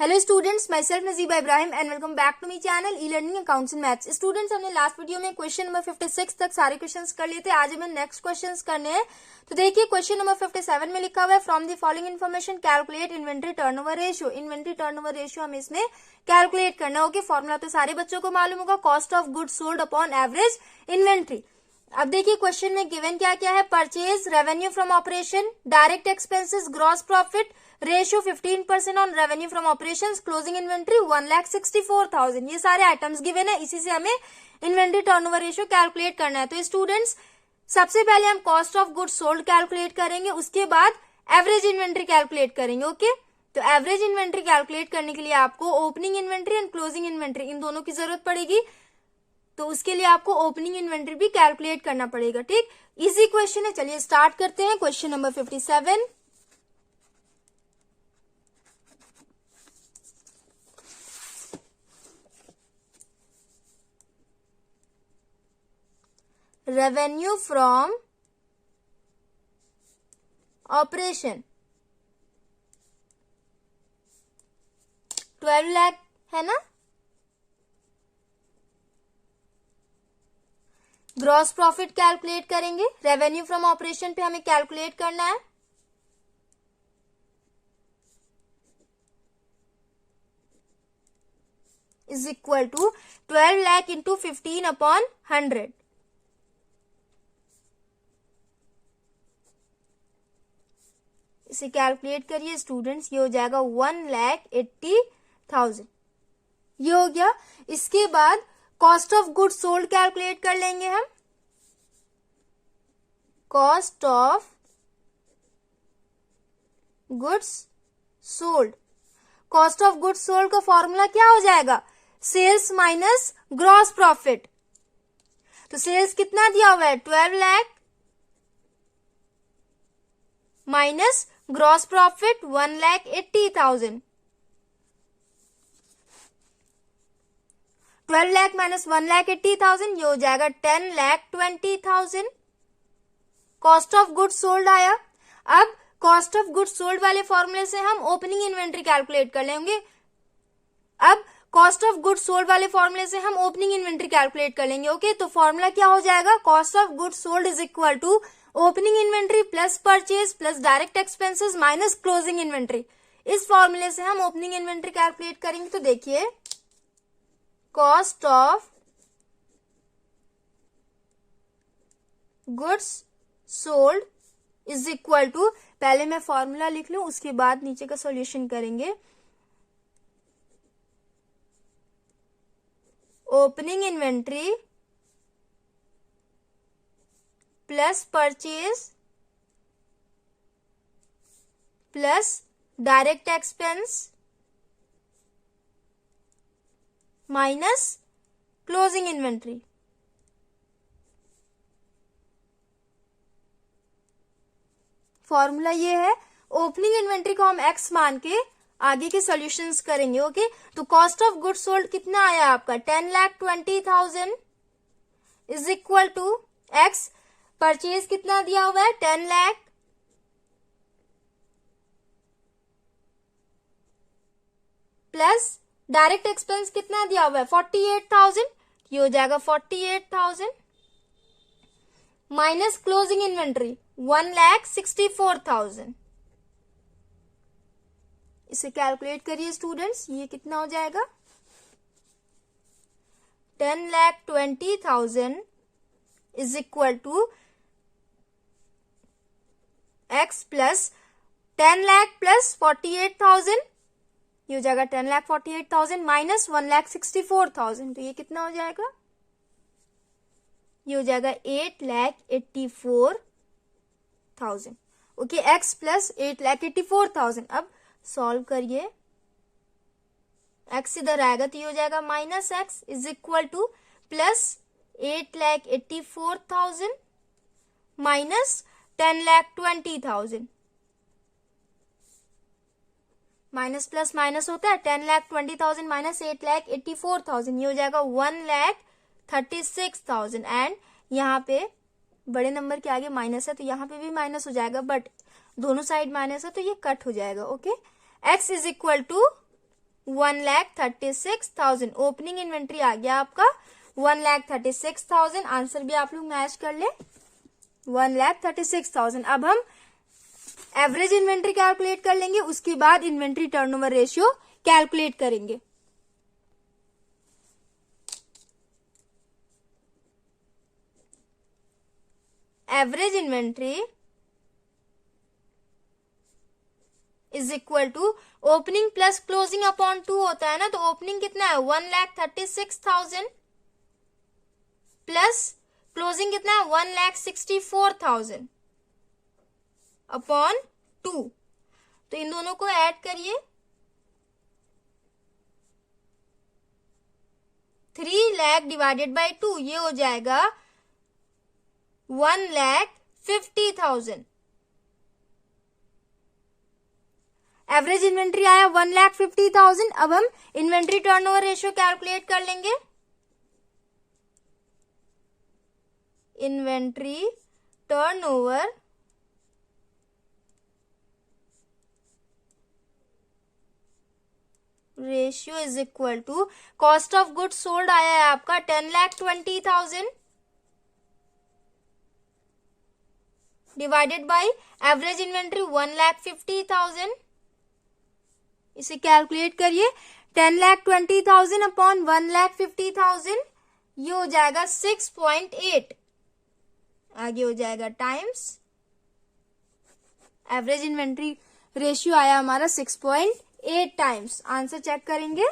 Hello students, myself Najiba Ibrahim and welcome back to me channel e learning accounts and maths. Students, हमने last video में question number 56 तक सारे questions कर लिए थे। आज हमें नेक्स्ट क्वेश्चंस करने हैं। तो देखिए क्वेश्चन नंबर 57 में लिखा हुआ है from the following information calculate inventory turnover ratio. Inventory turnover ratio हमें इसमें कैलकुलेट करना होगा। फॉर्मूला तो सारे बच्चों को मालूम होगा, cost of goods sold upon average inventory. अब देखिए क्वेश्चन में गिवन क्या क्या है। Purchase, revenue from operation, direct expenses, gross profit, ratio 15% on revenue from operations, closing inventory 1,64,000। ये सारे आइटम्स गिवन है। इसी से हमें इन्वेंट्री टर्नओवर रेशियो कैलकुलेट करना है। तो स्टूडेंट्स, सबसे पहले हम cost of goods sold calculate करेंगे, उसके बाद एवरेज इन्वेंट्री कैलकुलेट करेंगे। ओके, तो एवरेज इन्वेंट्री कैलकुलेट करने के लिए आपको opening inventory and closing inventory इन दोनों की जरूरत पड़ेगी। तो उसके लिए आपको ओपनिंग इन्वेंट्री भी कैलकुलेट करना पड़ेगा। ठीक, इजी क्वेश्चन है। चलिए स्टार्ट करते हैं। Question number 57, revenue from operation 12 lakh है ना। ग्रॉस प्रॉफिट कैलकुलेट करेंगे। रेवेन्यू फ्रॉम ऑपरेशन पे हमें कैलकुलेट करना है। Is equal to 12 lakh into 15 upon 100। इसे कैलकुलेट करिए स्टूडेंट्स, ये हो जाएगा 1,80,000। ये हो गया। इसके बाद cost of goods sold calculate कर लेंगे हम। Cost of goods sold, cost of goods sold का फॉर्मूला क्या हो जाएगा? Sales minus gross profit. तो सेल्स कितना दिया हुआ है? 12 lakh minus gross profit 1,80,000। 12 lakh minus 1,80,000, ये हो जाएगा 10,20,000। कॉस्ट ऑफ गुड्स सोल्ड आया। अब कॉस्ट ऑफ गुड्स सोल्ड वाले फॉर्मूले से हम ओपनिंग इन्वेंट्री कैलकुलेट कर लेंगे। अब कॉस्ट ऑफ गुड्स सोल्ड वाले फॉर्मूले से हम ओपनिंग इन्वेंट्री कैलकुलेट कर लेंगे। ओके, तो फॉर्मूला क्या हो जाएगा? Cost of goods sold is equal to opening inventory plus purchase plus direct expenses minus closing inventory. इस फॉर्मूले से हम ओपनिंग इन्वेंट्री कैलकुलेट करेंगे। तो देखिए, cost of goods sold is equal to, पहले मैं फॉर्मूला लिख लूं उसके बाद नीचे का सॉल्यूशन करेंगे। Opening inventory plus purchase plus direct expense minus closing inventory. Formula ये है। ओपनिंग इन्वेंट्री को हम एक्स मान के आगे के सॉल्यूशंस करेंगे। ओके, तो कॉस्ट ऑफ गुड्स सोल्ड कितना आया आपका? 10,20,000 is equal to x. Purchase कितना दिया हुआ है? 10 लाख प्लस डायरेक्ट एक्सपेंस कितना दिया हुआ है? 48,000। ये हो जाएगा 48,000 माइनस क्लोजिंग इन्वेंट्री 1,64,000। इसे कैलकुलेट करिए स्टूडेंट्स, ये कितना हो जाएगा? 10,20,000 is equal to x plus 10 lakh plus 48,000, ये हो जाएगा 10,48,000 माइनस 1,64,000। तो ये कितना हो जाएगा? ये हो जाएगा 8,84,000। Okay, x plus 8,84,000। अब सॉल्व करिए। एक्स इधर आएगा तो ये हो जाएगा minus x is equal to plus 8,84,000 minus 10,20,000। Minus plus minus होता है। 10,20,000 माइनस 8,84,000, ये हो जाएगा 1,36,000। एंड यहाँ पे बड़े नंबर के आगे माइनस है तो यहाँ पे भी माइनस हो जाएगा, बट दोनों साइड माइनस है तो ये कट हो जाएगा। Okay, x is equal to 1,36,000 opening inventory आ गया आपका 1,36,000। आंसर भी आप लोग मैच कर ले 1,36,000। अब हम एवरेज इन्वेंट्री कैलकुलेट कर लेंगे, उसके बाद इन्वेंट्री टर्नओवर रेशियो कैलकुलेट करेंगे। Average inventory is equal to opening plus closing upon 2 होता है ना, तो ओपनिंग कितना है 1,36,000 प्लस क्लोजिंग कितना है 1,64,000 अपॉन 2। तो इन दोनों को ऐड करिए 3 लाख डिवाइडेड बाय 2, ये हो जाएगा 1,50,000। एवरेज इन्वेंट्री आया 1,50,000। अब हम इन्वेंट्री टर्नओवर रेशियो कैलकुलेट कर लेंगे। Inventory turnover ratio is equal to cost of goods sold आया है आपका 10,20,000 डिवाइडेड बाय एवरेज इन्वेंट्री 1,50,000। इसे कैलकुलेट करिए 10,20,000 अपॉन 1,50,000, ये हो जाएगा 6.8। आगे हो जाएगा टाइम्स एवरेज इन्वेंट्री रेशियो आया हमारा 6.8 टाइम्स। आंसर चेक करेंगे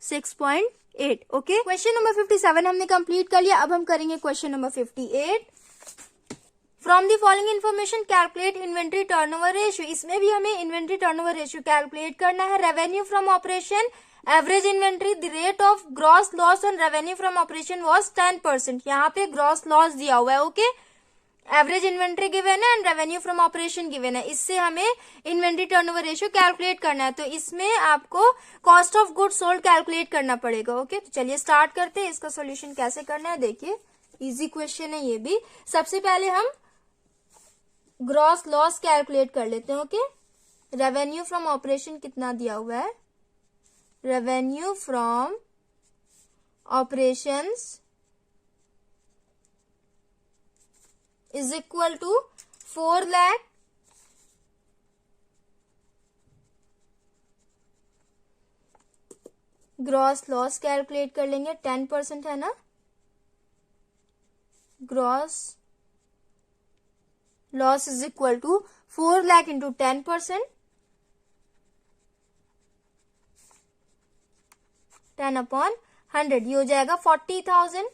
6.8। ओके, क्वेश्चन नंबर 57 हमने कंप्लीट कर लिया। अब हम करेंगे question number 58। From the following information calculate inventory turnover ratio. इसमें भी हमें इन्वेंट्री टर्नओवर रेशियो कैलकुलेट करना है। Revenue from operation, average inventory, the rate of gross loss on revenue from operation was 10%। यहाँ पे ग्रॉस लॉस दिया हुआ है। ओके, एवरेज इन्वेंट्री गिवन है and revenue from operation given है। इससे हमें इन्वेंट्री टर्नओवर रेशियो कैलकुलेट करना है। तो इसमें आपको cost of goods sold calculate करना पड़ेगा। ओके, तो चलिए स्टार्ट करते हैं। इसका सॉल्यूशन कैसे करना है देखिए, इजी क्वेश्चन है ये भी। सबसे पहले हम ग्रॉस लॉस कैलकुलेट कर लेते हैं। ओके, रेवेन्यू फ्रॉम ऑपरेशन कितना दिया हुआ है, revenue from operations is equal to 4 lakh gross loss calculate कर लेंगे। 10% है ना, gross loss is equal to 4 lakh into 10%, 10 upon 100, ये हो जाएगा 40,000।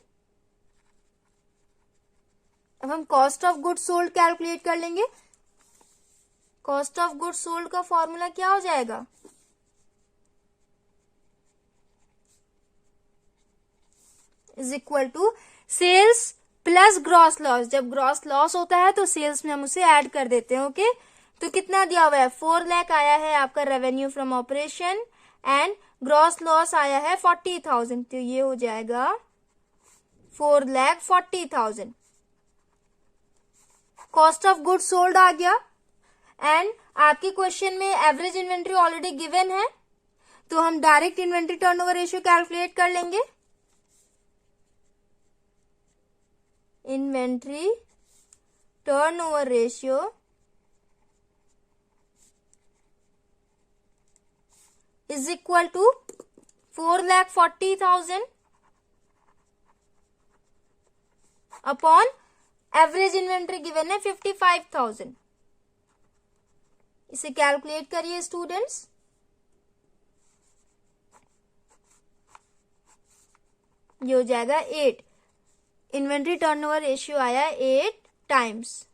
अब हम cost of goods sold calculate कर लेंगे। कॉस्ट ऑफ गुड्स सोल्ड का फॉर्मूला क्या हो जाएगा, is equal to sales plus gross loss. जब ग्रॉस लॉस होता है तो सेल्स में हम उसे ऐड कर देते हैं। ओके, तो कितना दिया हुआ है 4 लाख आया है आपका revenue from operation and gross loss आया है 40,000, तो ये हो जाएगा 4,40,000। कॉस्ट ऑफ गुड्स सोल्ड आ गया एंड आपके क्वेश्चन में एवरेज इन्वेंट्री ऑलरेडी गिवन है, तो हम direct inventory turnover ratio calculate कर लेंगे। Inventory turnover ratio is equal to 4,40,000 upon average inventory given है 55,000। इसे कैलकुलेट करिए स्टूडेंट्स। ये हो जाएगा 8। इन्वेंट्री टर्नओवर रेशियो आया 8 टाइम्स।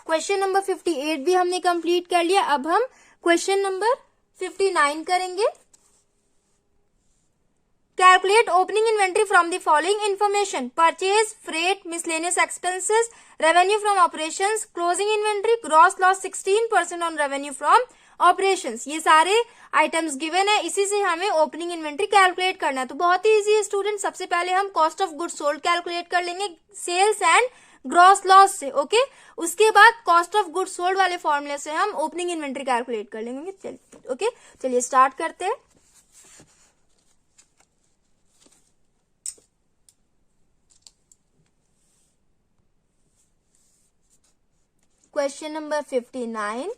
क्वेश्चन नंबर 58 भी हमने कंप्लीट कर लिया। अब हम क्वेश्चन नंबर 59 करेंगे। Calculate opening inventory from the following information, purchase, freight, miscellaneous expenses, revenue from operations, closing inventory, gross loss 16% on revenue from operations. ये सारे आइटम्स गिवन है, इसी से हमें ओपनिंग इन्वेंट्री कैलकुलेट करना है। तो बहुत ही इजी है स्टूडेंट। सबसे पहले हम cost of goods sold calculate कर लेंगे सेल्स एंड ग्रॉस लॉस से। ओके, उसके बाद कॉस्ट ऑफ गुड्स सोल्ड वाले फॉर्मूले से हम ओपनिंग इन्वेंट्री कैलकुलेट कर लेंगे। ओके, चलिए स्टार्ट करते हैं। Question number 59,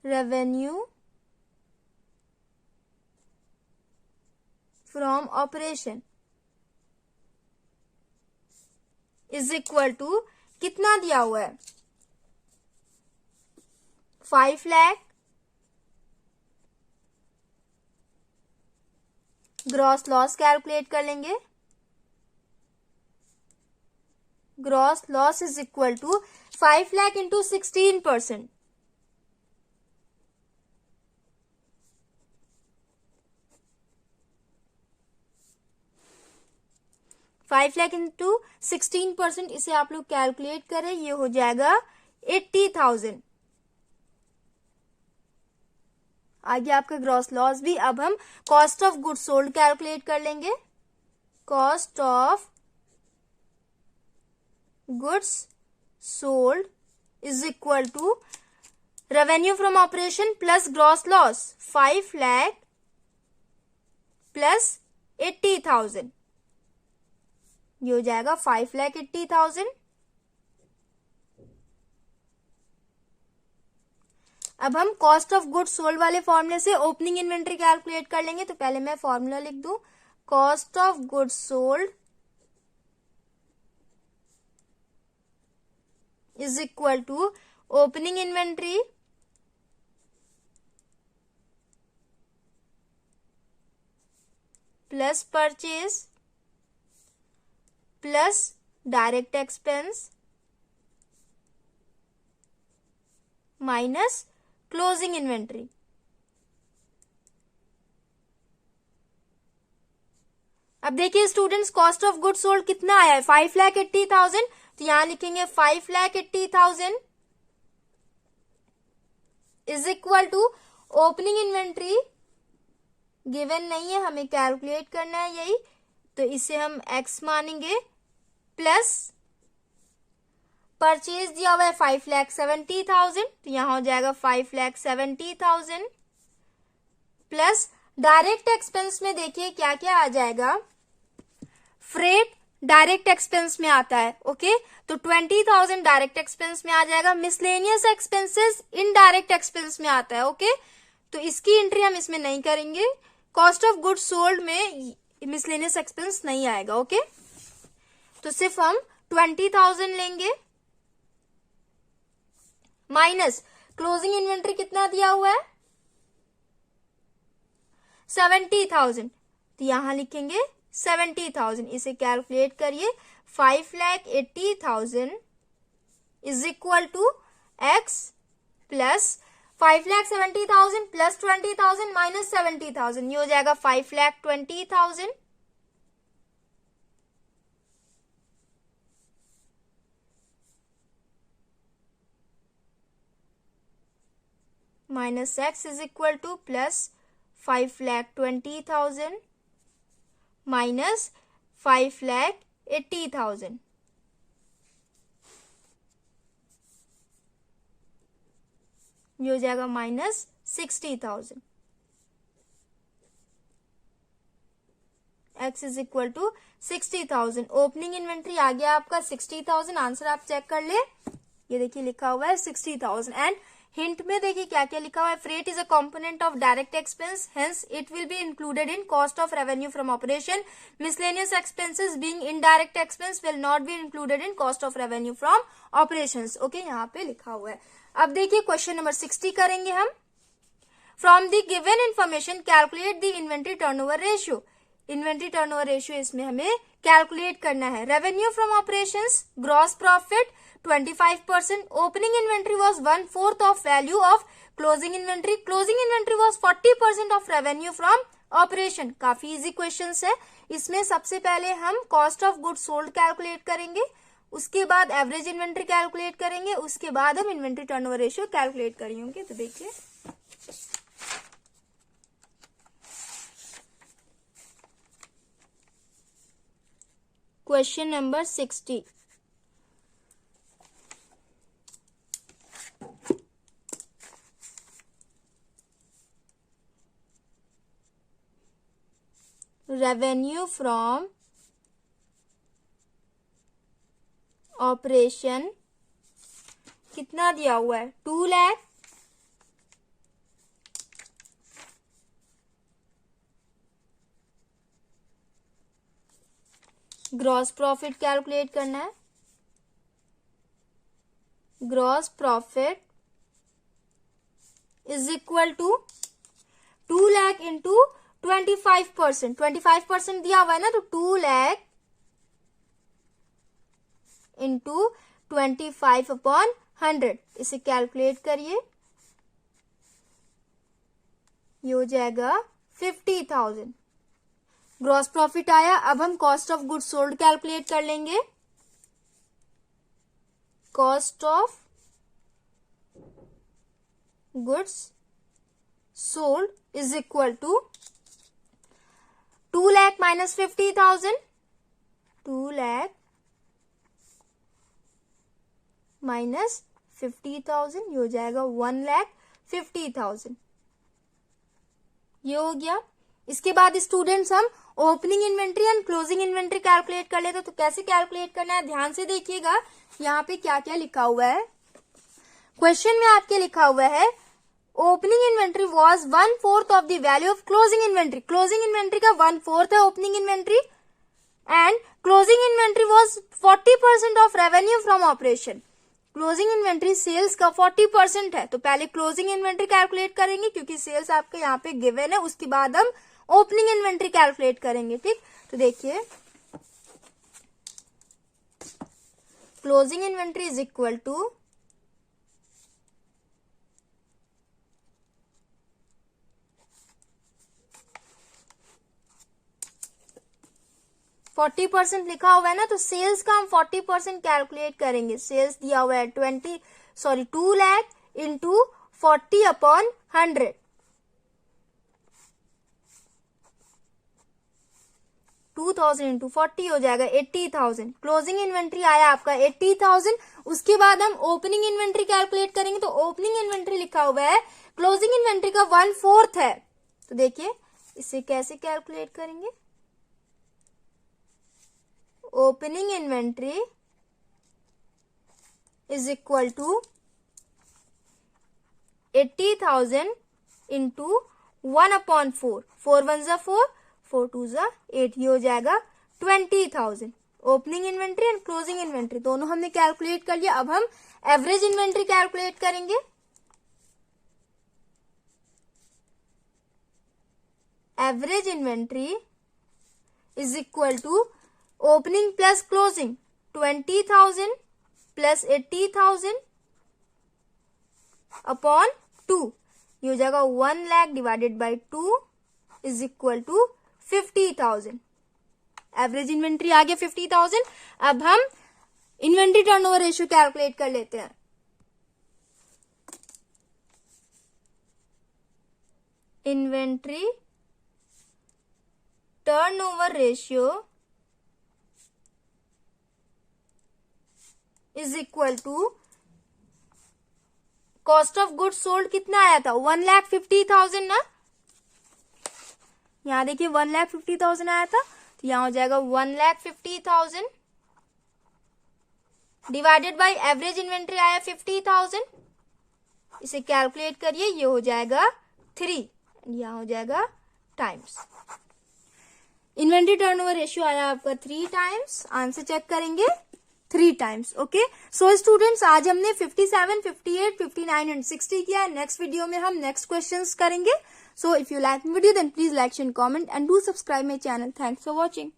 revenue from operation is equal to कितना दिया हुआ है, 5 लाख, ग्रॉस लॉस कैलकुलेट कर लेंगे, gross loss is equal to 5 lakh into 16%, 5 lakh into 16%, इसे आप लोग कैलकुलेट करें, ये हो जाएगा 80,000। आगे आपका ग्रॉस लॉस भी। अब हम cost of goods sold calculate कर लेंगे, cost of goods sold is equal to revenue from operation plus gross loss, 5 lakh plus 80,000, ये हो जाएगा 5,80,000। अब हम कॉस्ट ऑफ गुड्स सोल्ड वाले फॉर्मूले से ओपनिंग इन्वेंट्री कैलकुलेट कर लेंगे। तो पहले मैं फॉर्मूला लिख दूं, cost of goods sold is equal to opening inventory plus purchase plus direct expense minus closing inventory. अब देखिए students, cost of goods sold कितना आया है, 5,80,000, तो यहां लिखेंगे 5,80,000 is equal to opening inventory given नहीं है, हमें कैलकुलेट करना है यही, तो इसे हम x मानेंगे, प्लस परचेज दिया हुआ है 5,70,000, तो यहां हो जाएगा 5,70,000 प्लस डायरेक्ट एक्सपेंस में देखिए क्या क्या आ जाएगा, फ्रेट डायरेक्ट एक्सपेंस में आता है, ओके, तो 20,000 डायरेक्ट एक्सपेंस में आ जाएगा, मिसलेनियस एक्सपेंसेस इनडायरेक्ट एक्सपेंस में आता है, ओके, तो इसकी एंट्री हम इसमें नहीं करेंगे, कॉस्ट ऑफ गुड्स सोल्ड में मिसलेनियस एक्सपेंस नहीं आएगा, ओके, तो सिर्फ हम 20,000 लेंगे, माइनस क्लोजिंग इन्वेंट्री कितना दिया हुआ है, 70,000, तो यहां लिखेंगे 70,000, इसे कैलकुलेट करिए, 5,80,000 is equal to x plus 5,70,000 plus 20,000 minus 70,000, ये हो जाएगा 5,20,000 minus x is equal to plus 5,20,000 minus 5,80,000, ये हो जाएगा minus 60,000, x is equal to 60,000। Opening inventory आ गया आपका 60,000, आंसर आप चेक कर ले, ये देखिए लिखा हुआ है 60,000, एंड हिंट में देखिए क्या क्या लिखा हुआ है, freight is a component of direct expense, hence it will be included in cost of revenue from operation, miscellaneous expenses being indirect expense will not be included in cost of revenue from operations, okay, यहाँ पे लिखा हुआ है। अब देखिए question number 60 करेंगे हम, from the given information calculate the inventory turnover ratio, inventory turnover ratio इसमें हमें कैलकुलेट करना है, revenue from operations, gross profit 25%, opening inventory was 1/4 of value of closing inventory, closing inventory was 40% of revenue from operation. काफी easy questions है, इसमें सबसे पहले हम cost of goods sold calculate करेंगे, उसके बाद एवरेज इन्वेंट्री कैलकुलेट करेंगे, उसके बाद हम इन्वेंट्री टर्नओवर रेशियो कैलकुलेट करेंगे। तो देखिए question number 60, revenue from operation कितना दिया हुआ है 2 लाख, ग्रॉस प्रॉफिट कैलकुलेट करना है। Gross profit is equal to 2 lakh into 25%। 25% दिया हुआ है ना, तो 2 लाख इंटू 25/100, इसे कैलकुलेट करिए, ये हो जाएगा 50,000। ग्रॉस प्रॉफिट आया। अब हम cost of goods sold calculate कर लेंगे। Cost of goods sold is equal to 2 lakh minus 50,000, 2 lakh minus 50,000, ये हो जाएगा 1,50,000। ये हो गया। इसके बाद स्टूडेंट्स हम opening inventory and closing inventory calculate कर लेते, तो कैसे कैलकुलेट करना है ध्यान से देखिएगा। यहाँ पे क्या क्या लिखा हुआ है, क्वेश्चन में आपके लिखा हुआ है opening inventory was 1/4 of the value of closing inventory. Closing inventory का 1/4 है opening inventory, and closing inventory was 40% of revenue from operation. Closing inventory sales का 40% है, तो पहले क्लोजिंग इन्वेंट्री कैलकुलेट करेंगे क्योंकि सेल्स आपके यहाँ पे गिवन है, उसके बाद हम ओपनिंग इन्वेंट्री कैलकुलेट करेंगे। ठीक, तो देखिए closing inventory is equal to 40% लिखा हुआ है ना, तो सेल्स का हम 40% कैलकुलेट करेंगे। सेल्स दिया हुआ है 2 लाख इंटू 40/100, 2,000 इंटू 40 हो जाएगा 80,000। क्लोजिंग इन्वेंट्री आया आपका 80,000। उसके बाद हम ओपनिंग इन्वेंट्री कैलकुलेट करेंगे, तो ओपनिंग इन्वेंट्री लिखा हुआ है क्लोजिंग इन्वेंट्री का 1/4 है, तो देखिए इसे कैसे कैलकुलेट करेंगे। Opening inventory is equal to 80,000 into 1/4, 4 1 जा 4, 4 2 जा 8, ये हो जाएगा 20,000। Opening inventory and closing inventory दोनों हमने कैलकुलेट कर लिया। अब हम एवरेज इन्वेंट्री कैलकुलेट करेंगे। Average inventory is equal to opening plus closing, 20,000 plus 80,000 upon 2, ये हो जाएगा 1 lakh divided by 2 is equal to 50,000। Average inventory आ गया 50,000। अब हम इन्वेंट्री टर्नओवर रेशियो कैलकुलेट कर लेते हैं। Inventory turnover ratio is equal to cost of goods sold कितना आया था 1,50,000 ना, यहां देखिए 1,50,000 आया था, तो यहां हो जाएगा 1,50,000 डिवाइडेड बाय एवरेज इन्वेंट्री आया 50,000, इसे कैलकुलेट करिए, ये हो जाएगा 3, यहां हो जाएगा टाइम्स। इन्वेंट्री टर्नओवर रेशियो आया आपका 3 टाइम्स, आंसर चेक करेंगे 3 टाइम्स। ओके, सो स्टूडेंट्स आज हमने 57, 58, 59 एंड 60 किया। नेक्स्ट वीडियो में हम नेक्स्ट क्वेश्चंस करेंगे। So if you like video then please like, share, comment and do subscribe my channel. Thanks for watching.